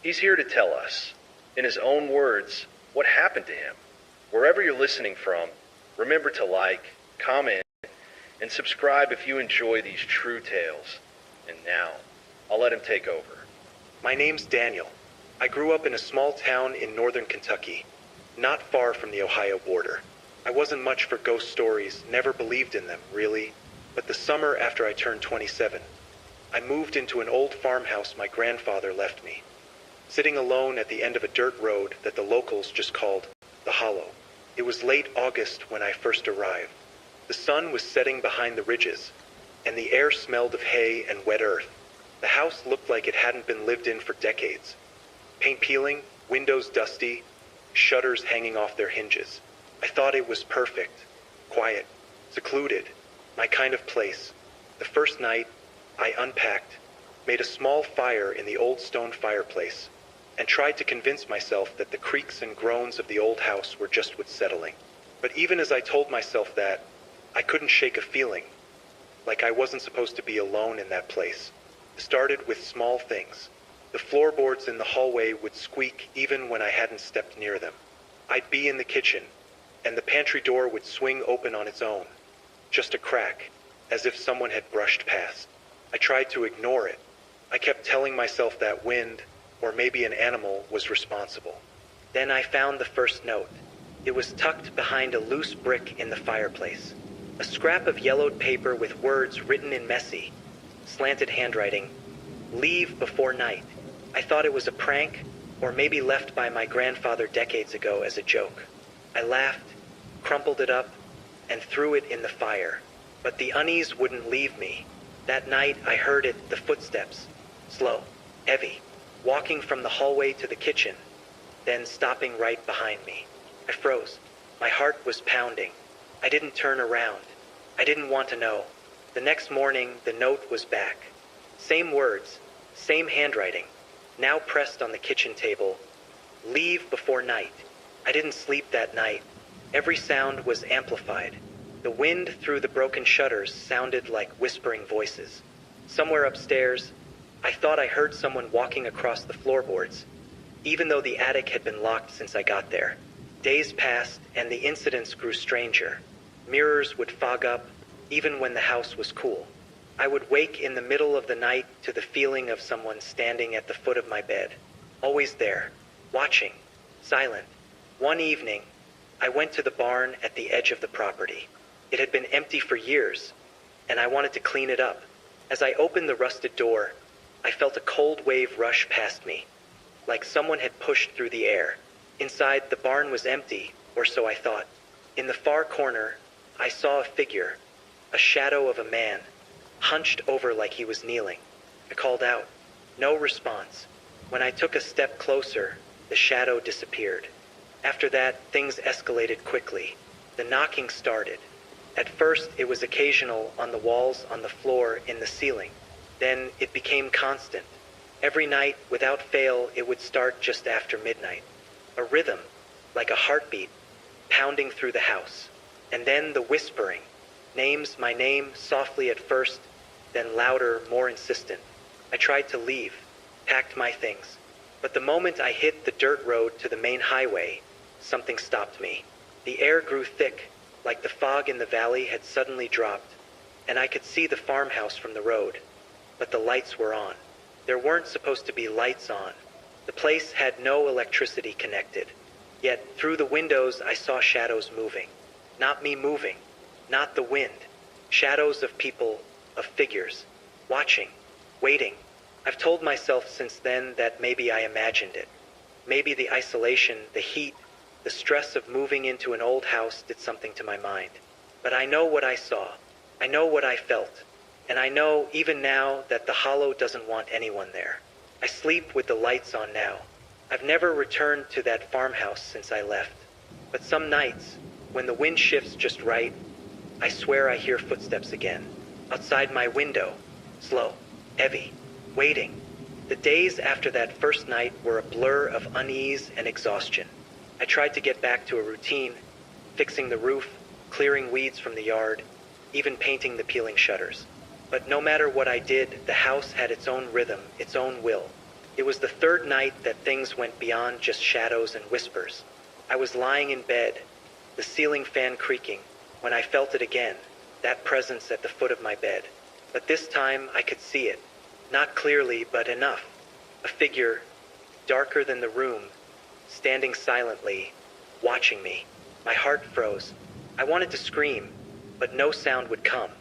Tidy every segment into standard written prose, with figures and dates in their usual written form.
He's here to tell us, in his own words, what happened to him. Wherever you're listening from, remember to like, comment, and subscribe if you enjoy these true tales. And now, I'll let him take over. My name's Daniel. I grew up in a small town in northern Kentucky, not far from the Ohio border. I wasn't much for ghost stories, never believed in them, really. But the summer after I turned 27, I moved into an old farmhouse my grandfather left me, sitting alone at the end of a dirt road that the locals just called the Hollow. It was late August when I first arrived. The sun was setting behind the ridges, and the air smelled of hay and wet earth. The house looked like it hadn't been lived in for decades. Paint peeling, windows dusty, shutters hanging off their hinges. I thought it was perfect, quiet, secluded, my kind of place. The first night, I unpacked, made a small fire in the old stone fireplace, and tried to convince myself that the creaks and groans of the old house were just what's settling. But even as I told myself that, I couldn't shake a feeling, like I wasn't supposed to be alone in that place. It started with small things. The floorboards in the hallway would squeak even when I hadn't stepped near them. I'd be in the kitchen, and the pantry door would swing open on its own, just a crack, as if someone had brushed past. I tried to ignore it. I kept telling myself that wind, or maybe an animal, was responsible. Then I found the first note. It was tucked behind a loose brick in the fireplace. A scrap of yellowed paper with words written in messy, slanted handwriting. Leave before night. I thought it was a prank, or maybe left by my grandfather decades ago as a joke. I laughed, crumpled it up, and threw it in the fire. But the unease wouldn't leave me. That night I heard it, the footsteps. Slow, heavy, walking from the hallway to the kitchen, then stopping right behind me. I froze. My heart was pounding. I didn't turn around. I didn't want to know. The next morning, the note was back. Same words, same handwriting, now pressed on the kitchen table. Leave before night. I didn't sleep that night. Every sound was amplified. The wind through the broken shutters sounded like whispering voices. Somewhere upstairs, I thought I heard someone walking across the floorboards, even though the attic had been locked since I got there. Days passed, and the incidents grew stranger. Mirrors would fog up, even when the house was cool. I would wake in the middle of the night to the feeling of someone standing at the foot of my bed. Always there, watching, silent. One evening, I went to the barn at the edge of the property. It had been empty for years, and I wanted to clean it up. As I opened the rusted door, I felt a cold wave rush past me, like someone had pushed through the air. Inside, the barn was empty, or so I thought. In the far corner, I saw a figure, a shadow of a man, hunched over like he was kneeling. I called out. No response. When I took a step closer, the shadow disappeared. After that, things escalated quickly. The knocking started. At first, it was occasional on the walls, on the floor, in the ceiling. Then it became constant. Every night, without fail, it would start just after midnight. A rhythm, like a heartbeat, pounding through the house. And then the whispering. Names, my name, softly at first, then louder, more insistent. I tried to leave, packed my things. But the moment I hit the dirt road to the main highway, something stopped me. The air grew thick, like the fog in the valley had suddenly dropped, and I could see the farmhouse from the road. But the lights were on. There weren't supposed to be lights on. The place had no electricity connected. Yet, through the windows, I saw shadows moving. Not me moving. Not the wind. Shadows of people, of figures. Watching. Waiting. I've told myself since then that maybe I imagined it. Maybe the isolation, the heat, the stress of moving into an old house did something to my mind. But I know what I saw. I know what I felt. And I know, even now, that the Hollow doesn't want anyone there. I sleep with the lights on now. I've never returned to that farmhouse since I left. But some nights, when the wind shifts just right, I swear I hear footsteps again. Outside my window. Slow. Heavy. Waiting. The days after that first night were a blur of unease and exhaustion. I tried to get back to a routine, fixing the roof, clearing weeds from the yard, even painting the peeling shutters. But no matter what I did, the house had its own rhythm, its own will. It was the third night that things went beyond just shadows and whispers. I was lying in bed, the ceiling fan creaking, when I felt it again, that presence at the foot of my bed. But this time I could see it. Not clearly, but enough. A figure, darker than the room, standing silently, watching me. My heart froze. I wanted to scream, but no sound would come.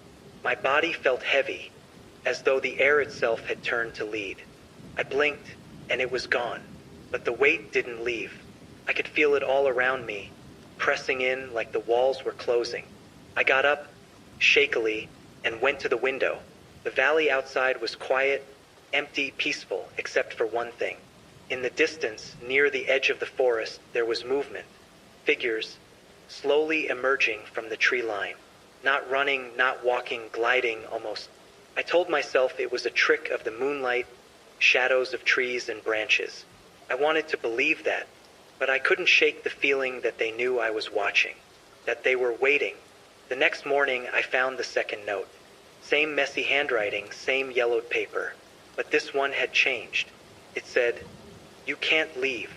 My body felt heavy, as though the air itself had turned to lead. I blinked, and it was gone. But the weight didn't leave. I could feel it all around me, pressing in like the walls were closing. I got up, shakily, and went to the window. The valley outside was quiet, empty, peaceful, except for one thing. In the distance, near the edge of the forest, there was movement. Figures, slowly emerging from the tree line. Not running, not walking, gliding almost. I told myself it was a trick of the moonlight, shadows of trees and branches. I wanted to believe that, but I couldn't shake the feeling that they knew I was watching, that they were waiting. The next morning, I found the second note. Same messy handwriting, same yellowed paper, but this one had changed. It said, "You can't leave."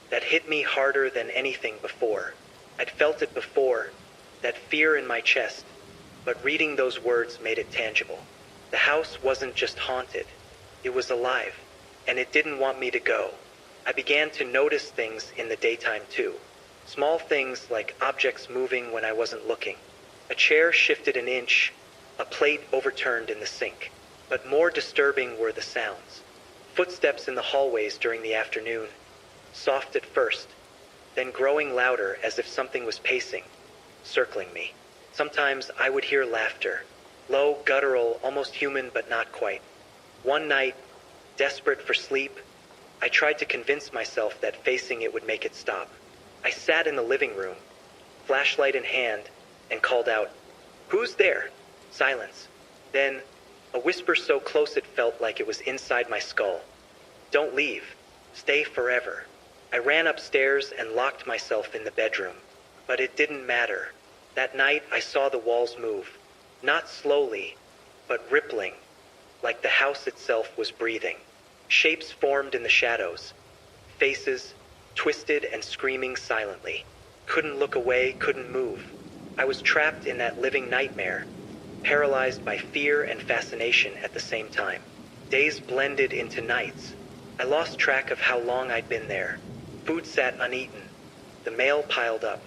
That hit me harder than anything before. I'd felt it before, that fear in my chest, but reading those words made it tangible. The house wasn't just haunted, it was alive, and it didn't want me to go. I began to notice things in the daytime too. Small things like objects moving when I wasn't looking. A chair shifted an inch, a plate overturned in the sink. But more disturbing were the sounds. Footsteps in the hallways during the afternoon, soft at first, then growing louder as if something was pacing, circling me. Sometimes I would hear laughter, low, guttural, almost human but not quite. One night, desperate for sleep, I tried to convince myself that facing it would make it stop. I sat in the living room, flashlight in hand, and called out, "Who's there?" Silence. Then, a whisper so close it felt like it was inside my skull. "Don't leave. Stay forever." I ran upstairs and locked myself in the bedroom. But it didn't matter. That night I saw the walls move. Not slowly, but rippling, like the house itself was breathing. Shapes formed in the shadows. Faces, twisted and screaming silently. Couldn't look away, couldn't move. I was trapped in that living nightmare, paralyzed by fear and fascination at the same time. Days blended into nights. I lost track of how long I'd been there. Food sat uneaten. The mail piled up.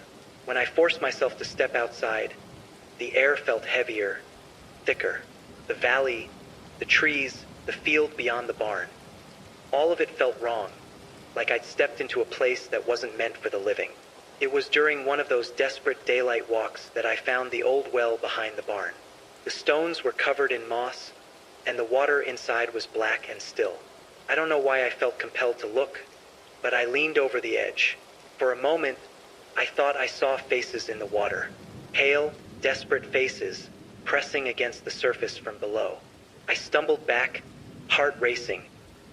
When I forced myself to step outside, the air felt heavier, thicker. The valley, the trees, the field beyond the barn. All of it felt wrong, like I'd stepped into a place that wasn't meant for the living. It was during one of those desperate daylight walks that I found the old well behind the barn. The stones were covered in moss, and the water inside was black and still. I don't know why I felt compelled to look, but I leaned over the edge. For a moment, I thought I saw faces in the water. Pale, desperate faces, pressing against the surface from below. I stumbled back, heart racing,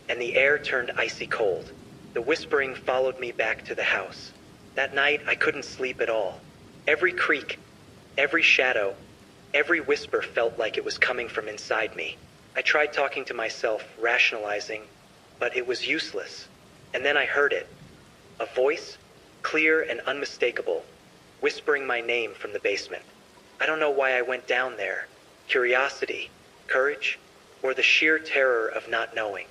and the air turned icy cold. The whispering followed me back to the house. That night, I couldn't sleep at all. Every creak, every shadow, every whisper felt like it was coming from inside me. I tried talking to myself, rationalizing, but it was useless. And then I heard it. A voice, clear and unmistakable, whispering my name from the basement. I don't know why I went down there. Curiosity, courage, or the sheer terror of not knowing.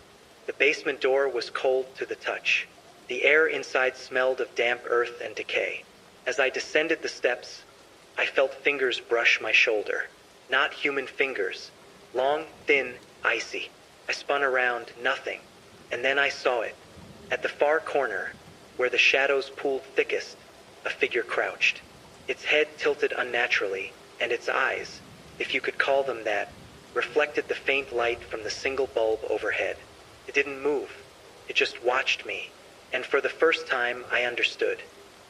The basement door was cold to the touch. The air inside smelled of damp earth and decay. As I descended the steps, I felt fingers brush my shoulder. Not human fingers. Long, thin, icy. I spun around, nothing. And then I saw it. At the far corner, where the shadows pooled thickest, a figure crouched. Its head tilted unnaturally, and its eyes, if you could call them that, reflected the faint light from the single bulb overhead. It didn't move. It just watched me. And for the first time, I understood.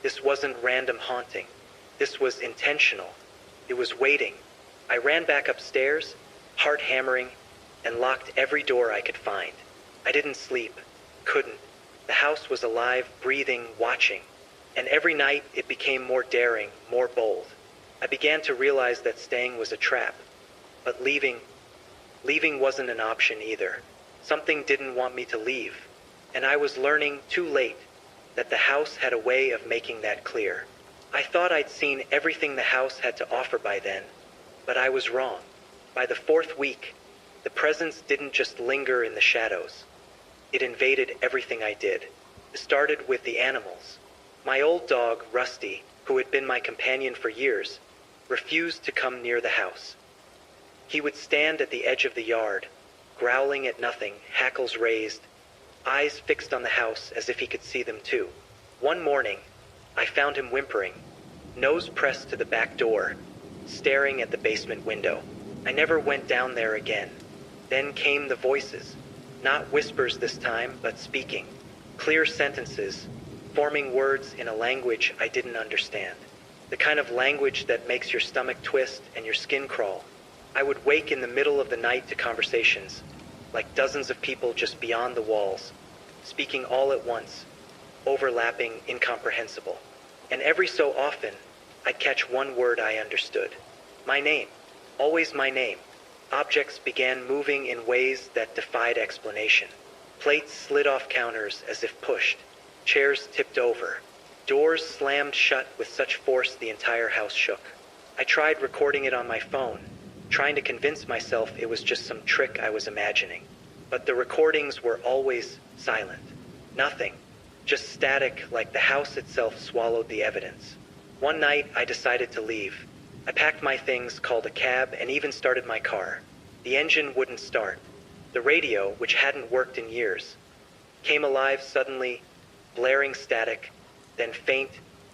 This wasn't random haunting. This was intentional. It was waiting. I ran back upstairs, heart hammering, and locked every door I could find. I didn't sleep. Couldn't. The house was alive, breathing, watching. And every night, it became more daring, more bold. I began to realize that staying was a trap. But leaving wasn't an option either. Something didn't want me to leave. And I was learning, too late, that the house had a way of making that clear. I thought I'd seen everything the house had to offer by then, but I was wrong. By the 4th week, the presence didn't just linger in the shadows. It invaded everything I did. It started with the animals. My old dog, Rusty, who had been my companion for years, refused to come near the house. He would stand at the edge of the yard, growling at nothing, hackles raised, eyes fixed on the house as if he could see them too. One morning, I found him whimpering, nose pressed to the back door, staring at the basement window. I never went down there again. Then came the voices, not whispers this time, but speaking. Clear sentences, forming words in a language I didn't understand. The kind of language that makes your stomach twist and your skin crawl. I would wake in the middle of the night to conversations, like dozens of people just beyond the walls, speaking all at once, overlapping, incomprehensible. And every so often, I'd catch one word I understood. My name. Always my name. Objects began moving in ways that defied explanation. Plates slid off counters as if pushed. Chairs tipped over. Doors slammed shut with such force the entire house shook. I tried recording it on my phone, trying to convince myself it was just some trick I was imagining. But the recordings were always silent. Nothing. Just static, like the house itself swallowed the evidence. One night, I decided to leave. I packed my things, called a cab, and even started my car. The engine wouldn't start. The radio, which hadn't worked in years, came alive suddenly, blaring static, then faint,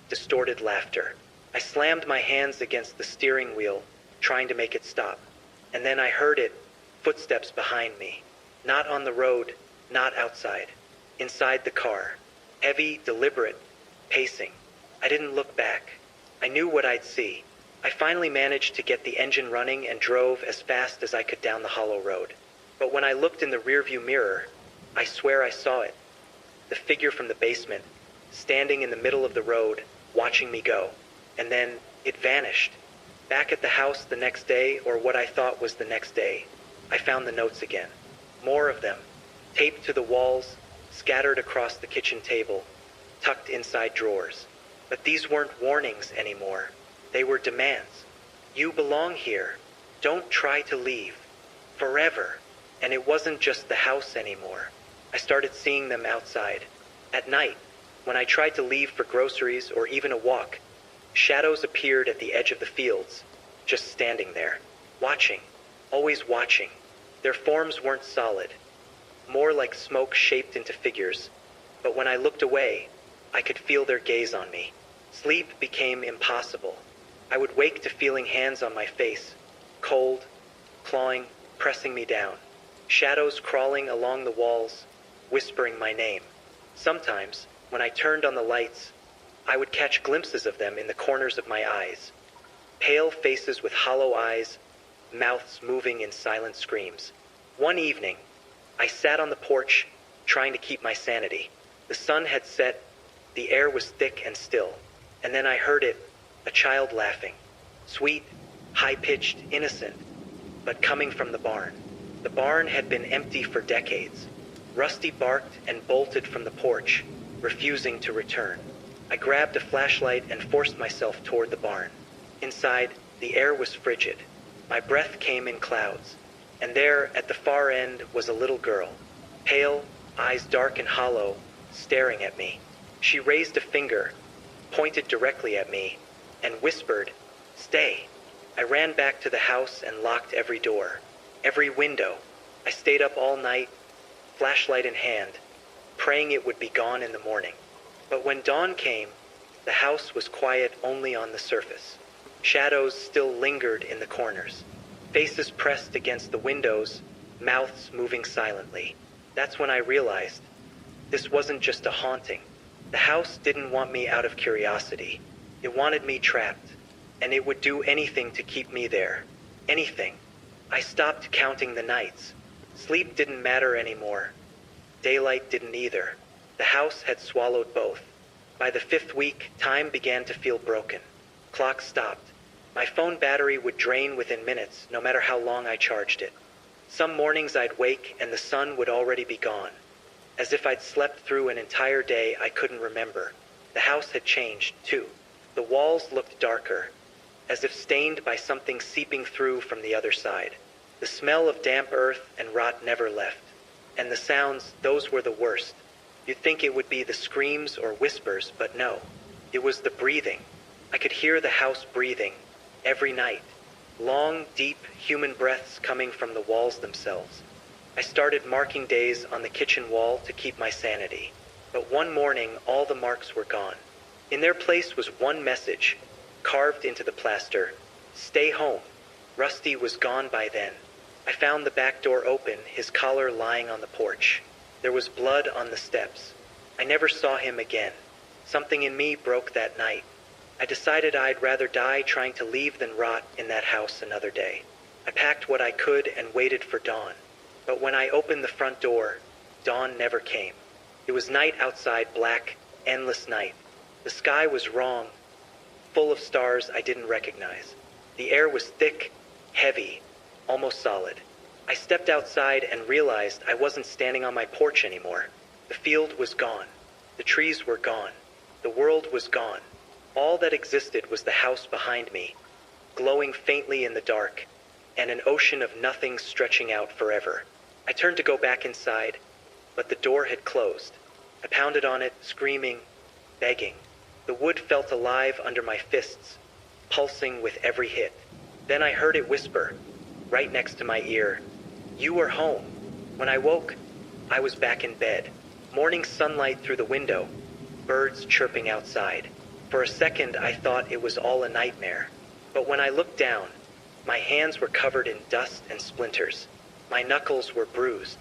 distorted laughter. I slammed my hands against the steering wheel, trying to make it stop. And then I heard it, footsteps behind me. Not on the road, not outside. Inside the car. Heavy, deliberate, pacing. I didn't look back. I knew what I'd see. I finally managed to get the engine running and drove as fast as I could down the hollow road. But when I looked in the rearview mirror, I swear I saw it. The figure from the basement, standing in the middle of the road, watching me go. And then it vanished. Back at the house the next day, or what I thought was the next day, I found the notes again. More of them, taped to the walls, scattered across the kitchen table, tucked inside drawers. But these weren't warnings anymore. They were demands. You belong here. Don't try to leave. Forever. And it wasn't just the house anymore. I started seeing them outside. At night, when I tried to leave for groceries or even a walk, shadows appeared at the edge of the fields, just standing there, watching, always watching. Their forms weren't solid, more like smoke shaped into figures, but when I looked away, I could feel their gaze on me. Sleep became impossible. I would wake to feeling hands on my face, cold, clawing, pressing me down. Shadows crawling along the walls, whispering my name. Sometimes, when I turned on the lights, I would catch glimpses of them in the corners of my eyes. Pale faces with hollow eyes, mouths moving in silent screams. One evening, I sat on the porch, trying to keep my sanity. The sun had set, the air was thick and still, and then I heard it, a child laughing. Sweet, high-pitched, innocent, but coming from the barn. The barn had been empty for decades. Rusty barked and bolted from the porch, refusing to return. I grabbed a flashlight and forced myself toward the barn. Inside, the air was frigid. My breath came in clouds. And there, at the far end, was a little girl. Pale, eyes dark and hollow, staring at me. She raised a finger, pointed directly at me, and whispered, "Stay." I ran back to the house and locked every door, every window. I stayed up all night, flashlight in hand, praying it would be gone in the morning. But when dawn came, the house was quiet only on the surface. Shadows still lingered in the corners. Faces pressed against the windows, mouths moving silently. That's when I realized this wasn't just a haunting. The house didn't want me out of curiosity. It wanted me trapped, and it would do anything to keep me there. Anything. I stopped counting the nights. Sleep didn't matter anymore. Daylight didn't either. The house had swallowed both. By the 5th week, time began to feel broken. Clock stopped. My phone battery would drain within minutes, no matter how long I charged it. Some mornings I'd wake and the sun would already be gone. as if I'd slept through an entire day I couldn't remember. The house had changed, too. The walls looked darker, as if stained by something seeping through from the other side. The smell of damp earth and rot never left. And the sounds, those were the worst. You'd think it would be the screams or whispers, but no. It was the breathing. I could hear the house breathing, every night. Long, deep, human breaths coming from the walls themselves. I started marking days on the kitchen wall to keep my sanity. But one morning, all the marks were gone. In their place was one message, carved into the plaster: "Stay home." Rusty was gone by then. I found the back door open, his collar lying on the porch. There was blood on the steps. I never saw him again. Something in me broke that night. I decided I'd rather die trying to leave than rot in that house another day. I packed what I could and waited for dawn. But when I opened the front door, dawn never came. It was night outside, black, endless night. The sky was wrong, full of stars I didn't recognize. The air was thick, heavy, almost solid. I stepped outside and realized I wasn't standing on my porch anymore. The field was gone. The trees were gone. The world was gone. All that existed was the house behind me, glowing faintly in the dark, and an ocean of nothing stretching out forever. I turned to go back inside, but the door had closed. I pounded on it, screaming, begging. The wood felt alive under my fists, pulsing with every hit. Then I heard it whisper, right next to my ear, "You are home." When I woke, I was back in bed. Morning sunlight through the window, birds chirping outside. For a second, I thought it was all a nightmare. But when I looked down, my hands were covered in dust and splinters. My knuckles were bruised.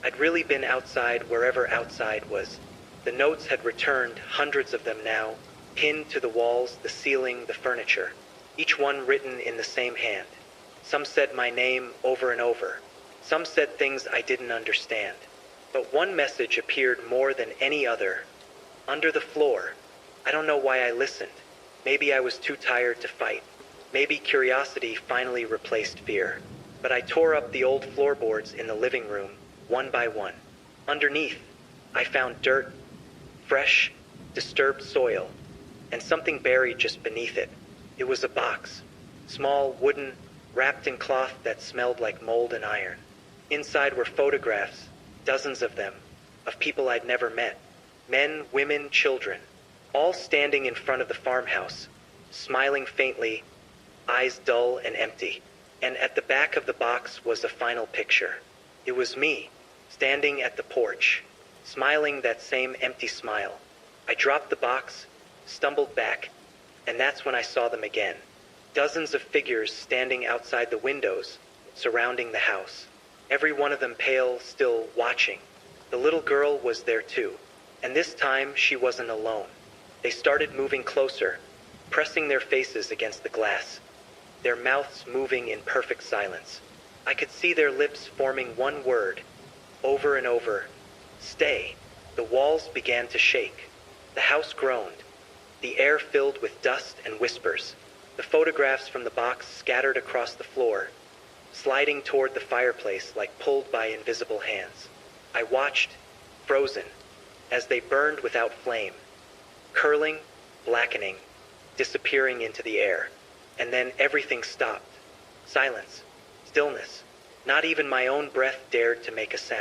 I'd really been outside wherever outside was. The notes had returned, hundreds of them now, pinned to the walls, the ceiling, the furniture, each one written in the same hand. Some said my name over and over. Some said things I didn't understand. But one message appeared more than any other. Under the floor. I don't know why I listened. Maybe I was too tired to fight. Maybe curiosity finally replaced fear. But I tore up the old floorboards in the living room, one by one. Underneath, I found dirt, fresh, disturbed soil, and something buried just beneath it. It was a box, small, wooden, wrapped in cloth that smelled like mold and iron. Inside were photographs, dozens of them, of people I'd never met. Men, women, children, all standing in front of the farmhouse, smiling faintly, eyes dull and empty. And at the back of the box was a final picture. It was me, standing at the porch, smiling that same empty smile. I dropped the box, stumbled back, and that's when I saw them again. Dozens of figures standing outside the windows, surrounding the house. Every one of them pale, still watching. The little girl was there too, and this time she wasn't alone. They started moving closer, pressing their faces against the glass, their mouths moving in perfect silence. I could see their lips forming one word, over and over, "Stay." The walls began to shake. The house groaned. The air filled with dust and whispers. The photographs from the box scattered across the floor, sliding toward the fireplace like pulled by invisible hands. I watched, frozen, as they burned without flame, curling, blackening, disappearing into the air. And then everything stopped. Silence. Stillness. Not even my own breath dared to make a sound.